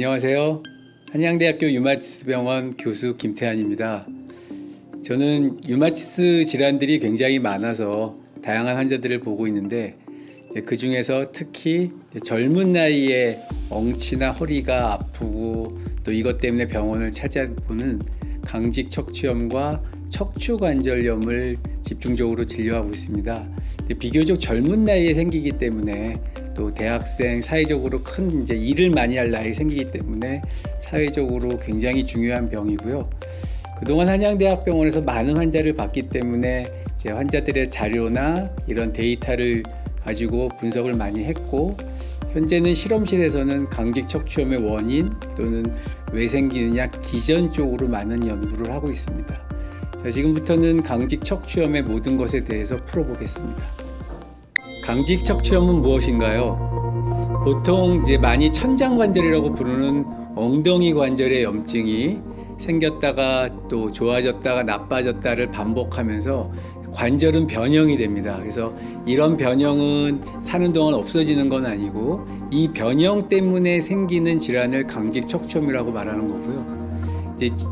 안녕하세요. 한양대학교 류마티스병원 교수 김태환입니다. 저는 류마티스 질환들이 굉장히 많아서 다양한 환자들을 보고 있는데 그 중에서 특히 젊은 나이에 엉치나 허리가 아프고 또 이것 때문에 병원을 찾아보는 강직 척추염과 척추관절염을 집중적으로 진료하고 있습니다. 비교적 젊은 나이에 생기기 때문에 또 대학생, 사회적으로 큰 일을 많이 할 나이에 생기기 때문에 사회적으로 굉장히 중요한 병이고요. 그동안 한양대학병원에서 많은 환자를 봤기 때문에 환자들의 자료나 이런 데이터를 가지고 분석을 많이 했고, 현재는 실험실에서는 강직 척추염의 원인 또는 왜 생기느냐 기전 쪽으로 많은 연구를 하고 있습니다. 자, 지금부터는 강직 척추염의 모든 것에 대해서 풀어보겠습니다. 강직 척추염은 무엇인가요? 보통 많이 천장관절이라고 부르는 엉덩이 관절의 염증이 생겼다가 또 좋아졌다가 나빠졌다를 반복하면서 관절은 변형이 됩니다. 그래서 이런 변형은 사는 동안 없어지는 건 아니고 이 변형 때문에 생기는 질환을 강직 척추염이라고 말하는 거고요.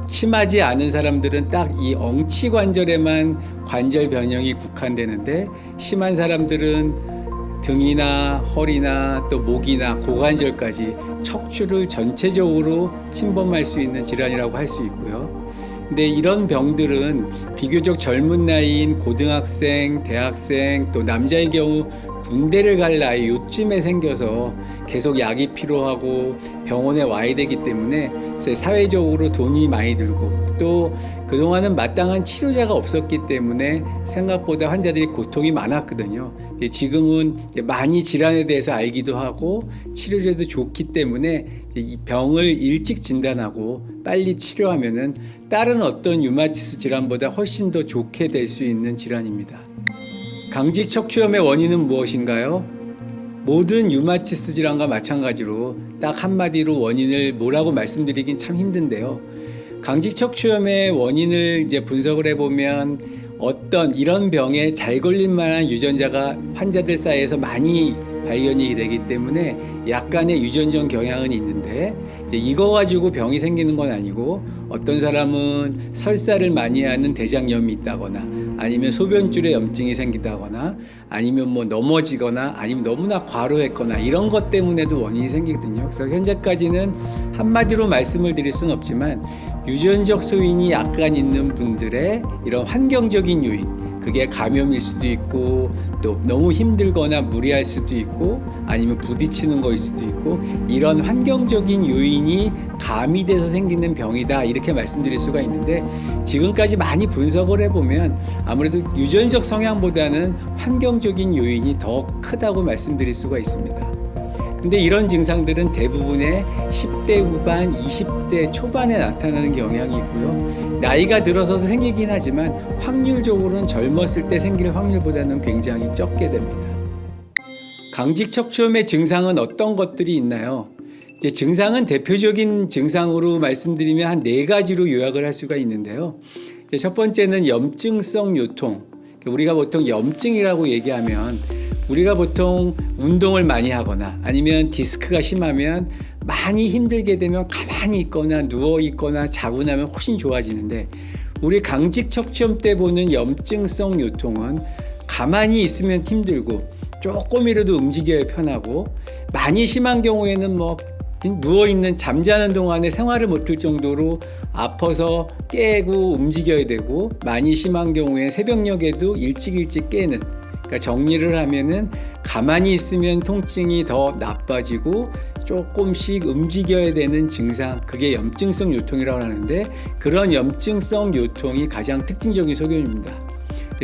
심하지 않은 사람들은 딱 이 엉치 관절에만 관절 변형이 국한되는데, 심한 사람들은 등이나 허리나 또 목이나 고관절까지 척추를 전체적으로 침범할 수 있는 질환이라고 할 수 있고요. 근데 이런 병들은 비교적 젊은 나이인 고등학생, 대학생, 또 남자의 경우 군대를 갈 나이 요쯤에 생겨서 계속 약이 필요하고 병원에 와야 되기 때문에 사회적으로 돈이 많이 들고 또 그동안은 마땅한 치료자가 없었기 때문에 생각보다 환자들이 고통이 많았거든요. 지금은 많이 질환에 대해서 알기도 하고 치료제도 좋기 때문에 이 병을 일찍 진단하고 빨리 치료하면은 다른 어떤 류마티스 질환보다 훨씬 더 좋게 될 수 있는 질환입니다. 강직 척추염의 원인은 무엇인가요? 모든 류마티스 질환과 마찬가지로 딱 한마디로 원인을 뭐라고 말씀드리긴 참 힘든데요. 강직 척추염의 원인을 분석을 해보면 어떤 이런 병에 잘 걸릴 만한 유전자가 환자들 사이에서 많이 발견이 되기 때문에 약간의 유전적 경향은 있는데, 이거 가지고 병이 생기는 건 아니고 어떤 사람은 설사를 많이 하는 대장염이 있다거나 아니면 소변줄에 염증이 생기다거나 아니면 넘어지거나 아니면 너무나 과로했거나 이런 것 때문에도 원인이 생기거든요. 그래서 현재까지는 한마디로 말씀을 드릴 수는 없지만 유전적 소인이 약간 있는 분들의 이런 환경적인 요인, 그게 감염일 수도 있고 또 너무 힘들거나 무리할 수도 있고 아니면 부딪히는 거일 수도 있고 이런 환경적인 요인이 가미돼서 생기는 병이다, 이렇게 말씀드릴 수가 있는데, 지금까지 많이 분석을 해보면 아무래도 유전적 성향보다는 환경적인 요인이 더 크다고 말씀드릴 수가 있습니다. 근데 이런 증상들은 대부분의 10대 후반, 20대 초반에 나타나는 경향이 있고요. 나이가 들어서도 생기긴 하지만 확률적으로는 젊었을 때 생길 확률보다는 굉장히 적게 됩니다. 강직 척추염의 증상은 어떤 것들이 있나요? 증상은 대표적인 증상으로 말씀드리면 한 4가지로 요약을 할 수가 있는데요. 첫 번째는 염증성 요통. 우리가 보통 염증이라고 얘기하면 우리가 보통 운동을 많이 하거나 아니면 디스크가 심하면 많이 힘들게 되면 가만히 있거나 누워 있거나 자고 나면 훨씬 좋아지는데, 우리 강직 척추염 때 보는 염증성 요통은 가만히 있으면 힘들고 조금이라도 움직여야 편하고, 많이 심한 경우에는 누워있는 잠자는 동안에 생활을 못할 정도로 아파서 깨고 움직여야 되고, 많이 심한 경우에 새벽녘에도 일찍 깨는, 그러니까 정리를 하면은 가만히 있으면 통증이 더 나빠지고 조금씩 움직여야 되는 증상, 그게 염증성 요통이라고 하는데, 그런 염증성 요통이 가장 특징적인 소견입니다.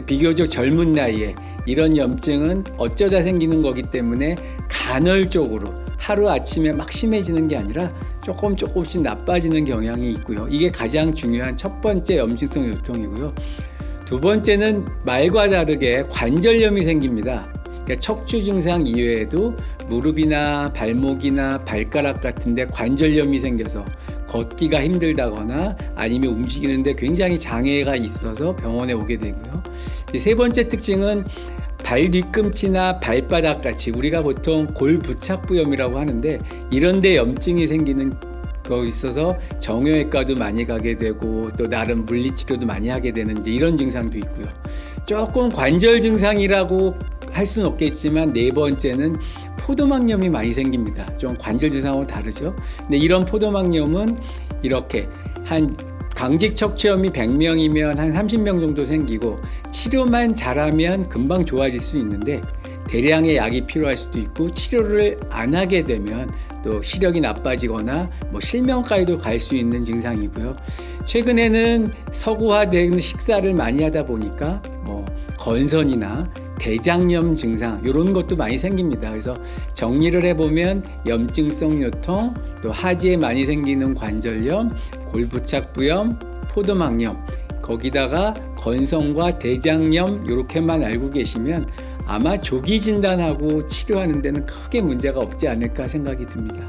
비교적 젊은 나이에 이런 염증은 어쩌다 생기는 거기 때문에 간헐적으로 하루아침에 막 심해지는 게 아니라 조금씩 나빠지는 경향이 있고요. 이게 가장 중요한 첫 번째 염증성 요통이고요. 두 번째는 말과 다르게 관절염이 생깁니다. 그러니까 척추 증상 이외에도 무릎이나 발목이나 발가락 같은데 관절염이 생겨서 걷기가 힘들다거나 아니면 움직이는데 굉장히 장애가 있어서 병원에 오게 되고요. 세 번째 특징은 발 뒤꿈치나 발바닥 같이 우리가 보통 골부착부염이라고 하는데, 이런 데 염증이 생기는 거 있어서 정형외과도 많이 가게 되고 또 나름 물리치료도 많이 하게 되는 이제 이런 증상도 있고요. 조금 관절 증상이라고 할 수는 없겠지만 네 번째는 포도막염이 많이 생깁니다. 좀 관절 증상하고 다르죠. 근데 이런 포도막염은 이렇게 한 강직 척추염이 100명이면 한 30명 정도 생기고 치료만 잘하면 금방 좋아질 수 있는데 대량의 약이 필요할 수도 있고 치료를 안 하게 되면 또 시력이 나빠지거나 뭐 실명까지도 갈 수 있는 증상이고요. 최근에는 서구화된 식사를 많이 하다 보니까 뭐 건선이나 대장염 증상 이런 것도 많이 생깁니다. 그래서 정리를 해보면 염증성 요통, 또 하지에 많이 생기는 관절염, 골부착부염, 포도막염, 거기다가 건선과 대장염 이렇게만 알고 계시면 아마 조기 진단하고 치료하는 데는 크게 문제가 없지 않을까 생각이 듭니다.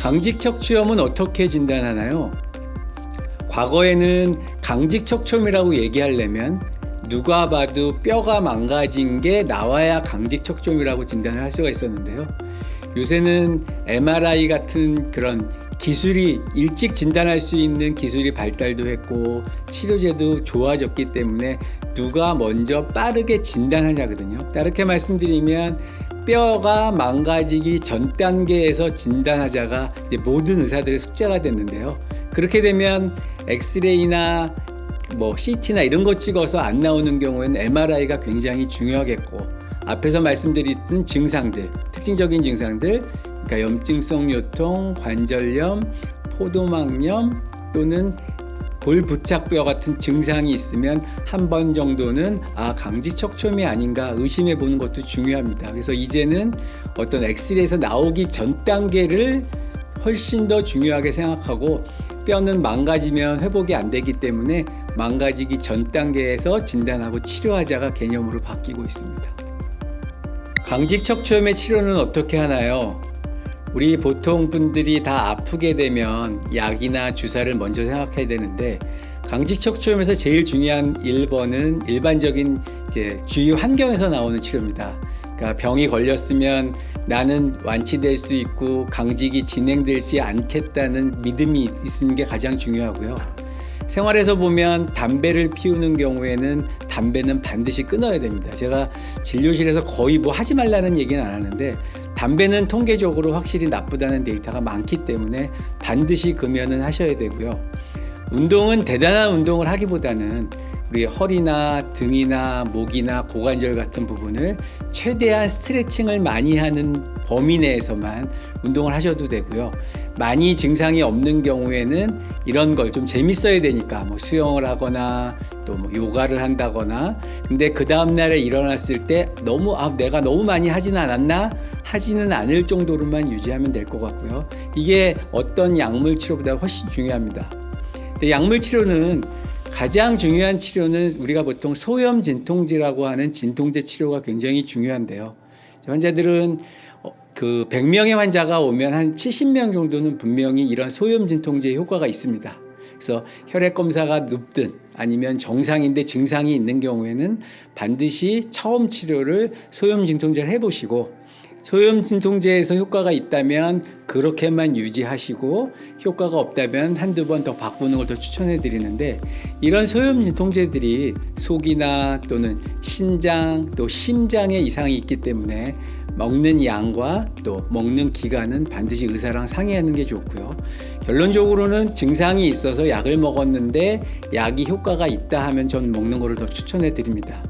강직 척추염은 어떻게 진단하나요? 과거에는 강직 척추염이라고 얘기하려면 누가 봐도 뼈가 망가진 게 나와야 강직 척추염이라고 진단을 할 수가 있었는데요. 요새는 MRI 같은 그런 기술이 일찍 진단할 수 있는 기술이 발달도 했고 치료제도 좋아졌기 때문에 누가 먼저 빠르게 진단하냐거든요. 다르게 말씀드리면 뼈가 망가지기 전 단계에서 진단하자가 이제 모든 의사들의 숙제가 됐는데요. 그렇게 되면 엑스레이나 뭐 CT나 이런 거 찍어서 안 나오는 경우에는 MRI가 굉장히 중요하겠고 앞에서 말씀드렸던 증상들, 특징적인 증상들, 그러니까 염증성 요통, 관절염, 포도막염 또는 골부착뼈 같은 증상이 있으면 한 번 정도는 강직 척추염이 아닌가 의심해 보는 것도 중요합니다. 그래서 이제는 어떤 엑스레이에서 나오기 전 단계를 훨씬 더 중요하게 생각하고 뼈는 망가지면 회복이 안 되기 때문에 망가지기 전 단계에서 진단하고 치료하자가 개념으로 바뀌고 있습니다. 강직 척추염의 치료는 어떻게 하나요? 우리 보통 분들이 다 아프게 되면 약이나 주사를 먼저 생각해야 되는데 강직 척추염에서 제일 중요한 1번은 일반적인 주위 환경에서 나오는 치료입니다. 그러니까 병이 걸렸으면 나는 완치될 수 있고 강직이 진행되지 않겠다는 믿음이 있는 게 가장 중요하고요. 생활에서 보면 담배를 피우는 경우에는 담배는 반드시 끊어야 됩니다. 제가 진료실에서 거의 뭐 하지 말라는 얘기는 안 하는데 담배는 통계적으로 확실히 나쁘다는 데이터가 많기 때문에 반드시 금연은 하셔야 되고요. 운동은 대단한 운동을 하기보다는 우리 허리나 등이나 목이나 고관절 같은 부분을 최대한 스트레칭을 많이 하는 범위 내에서만 운동을 하셔도 되고요. 많이 증상이 없는 경우에는 이런 걸 좀 재밌어야 되니까 뭐 수영을 하거나 또 뭐 요가를 한다거나 근데 그 다음날에 일어났을 때 너무 내가 너무 많이 하지는 않았나? 하지는 않을 정도로만 유지하면 될 것 같고요. 이게 어떤 약물 치료보다 훨씬 중요합니다. 근데 약물 치료는 가장 중요한 치료는 우리가 보통 소염 진통제라고 하는 진통제 치료가 굉장히 중요한데요. 환자들은 그 100명의 환자가 오면 한 70명 정도는 분명히 이런 소염 진통제 효과가 있습니다. 그래서 혈액 검사가 높든 아니면 정상인데 증상이 있는 경우에는 반드시 처음 치료를 소염 진통제를 해보시고 소염 진통제에서 효과가 있다면 그렇게만 유지하시고 효과가 없다면 한두 번 더 바꾸는 걸 더 추천해 드리는데 이런 소염 진통제들이 속이나 또는 신장 또 심장에 이상이 있기 때문에 먹는 양과 또 먹는 기간은 반드시 의사랑 상의하는 게 좋고요. 결론적으로는 증상이 있어서 약을 먹었는데 약이 효과가 있다 하면 전 먹는 거를 더 추천해 드립니다.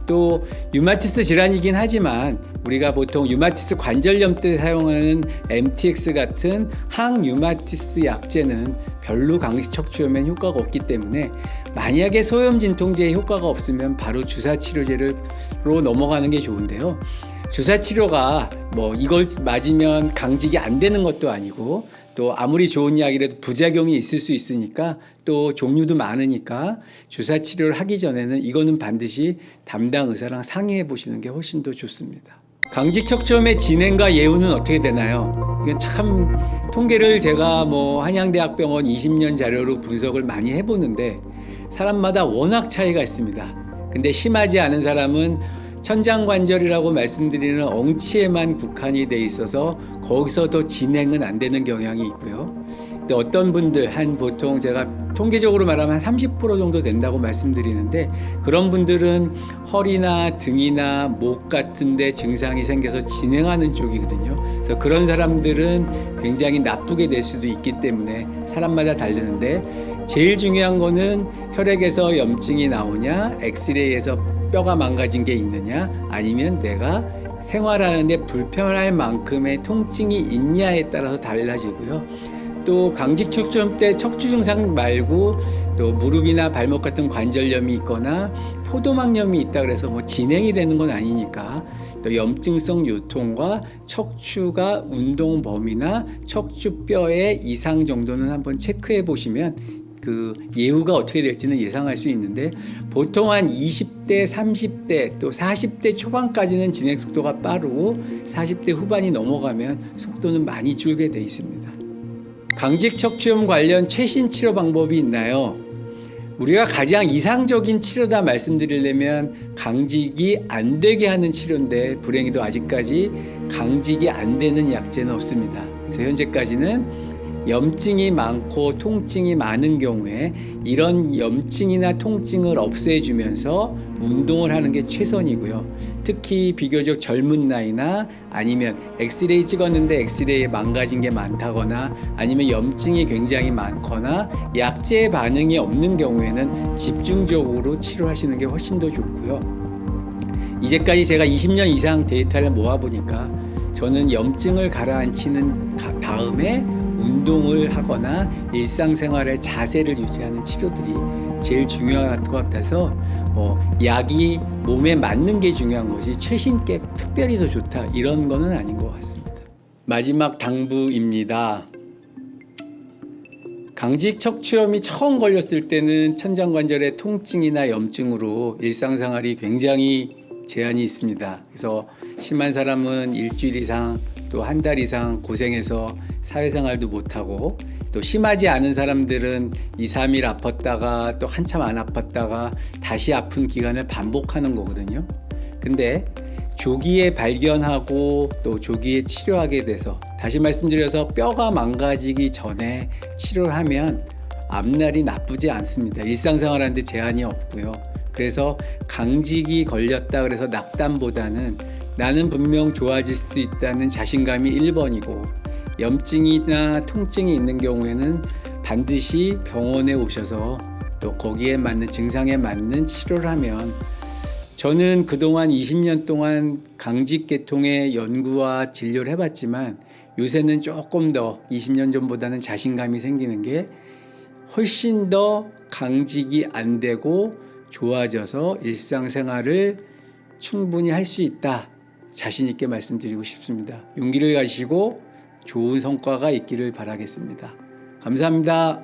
또 류마티스 질환이긴 하지만 우리가 보통 류마티스 관절염 때 사용하는 MTX 같은 항류마티스 약제는 별로 강직 척추염엔 효과가 없기 때문에 만약에 소염 진통제에 효과가 없으면 바로 주사 치료제로 넘어가는 게 좋은데요. 주사 치료가 뭐 이걸 맞으면 강직이 안 되는 것도 아니고 또 아무리 좋은 약이라도 부작용이 있을 수 있으니까 또 종류도 많으니까 주사 치료를 하기 전에는 이거는 반드시 담당 의사랑 상의해 보시는 게 훨씬 더 좋습니다. 강직 척추염의 진행과 예후는 어떻게 되나요? 이건 참 통계를 제가 뭐 한양대학병원 20년 자료로 분석을 많이 해보는데 사람마다 워낙 차이가 있습니다. 근데 심하지 않은 사람은 천장관절이라고 말씀드리는 엉치에만 국한이 돼 있어서 거기서 더 진행은 안 되는 경향이 있고요. 근데 어떤 분들 한 보통 제가 통계적으로 말하면 한 30% 정도 된다고 말씀드리는데 그런 분들은 허리나 등이나 목 같은 데 증상이 생겨서 진행하는 쪽이거든요. 그래서 그런 사람들은 굉장히 나쁘게 될 수도 있기 때문에 사람마다 다르는데 제일 중요한 거는 혈액에서 염증이 나오냐, 엑스레이에서 뼈가 망가진 게 있느냐, 아니면 내가 생활하는데 불편할 만큼의 통증이 있냐에 따라서 달라지고요. 또 강직 척추염 때 척추 증상 말고 또 무릎이나 발목 같은 관절염이 있거나 포도막염이 있다 그래서 뭐 진행이 되는 건 아니니까 또 염증성 요통과 척추가 운동 범위나 척추뼈의 이상 정도는 한번 체크해 보시면 그 예후가 어떻게 될지는 예상할 수 있는데 보통 한 20대, 30대 또 40대 초반까지는 진행 속도가 빠르고 40대 후반이 넘어가면 속도는 많이 줄게 돼 있습니다. 강직 척추염 관련 최신 치료 방법이 있나요? 우리가 가장 이상적인 치료다 말씀드리려면 강직이 안 되게 하는 치료인데 불행히도 아직까지 강직이 안 되는 약제는 없습니다. 그래서 현재까지는 염증이 많고 통증이 많은 경우에 이런 염증이나 통증을 없애주면서 운동을 하는 게 최선이고요. 특히 비교적 젊은 나이나 아니면 엑스레이 찍었는데 엑스레이에 망가진 게 많다거나 아니면 염증이 굉장히 많거나 약제 반응이 없는 경우에는 집중적으로 치료하시는 게 훨씬 더 좋고요. 이제까지 제가 20년 이상 데이터를 모아보니까 저는 염증을 가라앉히는 다음에 운동을 하거나 일상생활의 자세를 유지하는 치료들이 제일 중요한 것 같아서 약이 몸에 맞는 게 중요한 것이 최신 게 특별히 더 좋다 이런 거는 아닌 것 같습니다. 마지막 당부입니다. 강직 척추염이 처음 걸렸을 때는 천장관절의 통증이나 염증으로 일상생활이 굉장히 제한이 있습니다. 그래서 심한 사람은 일주일 이상 또 한 달 이상 고생해서 사회생활도 못하고 또 심하지 않은 사람들은 2, 3일 아팠다가 또 한참 안 아팠다가 다시 아픈 기간을 반복하는 거거든요. 근데 조기에 발견하고 또 조기에 치료하게 돼서 다시 말씀드려서 뼈가 망가지기 전에 치료를 하면 앞날이 나쁘지 않습니다. 일상생활하는데 제한이 없고요. 그래서 강직이 걸렸다 그래서 낙담보다는 나는 분명 좋아질 수 있다는 자신감이 1번이고 염증이나 통증이 있는 경우에는 반드시 병원에 오셔서 또 거기에 맞는 증상에 맞는 치료를 하면 저는 그동안 20년 동안 강직계통의 연구와 진료를 해봤지만 요새는 조금 더 20년 전보다는 자신감이 생기는 게 훨씬 더 강직이 안 되고 좋아져서 일상생활을 충분히 할 수 있다. 자신 있게 말씀드리고 싶습니다. 용기를 가지고 좋은 성과가 있기를 바라겠습니다. 감사합니다.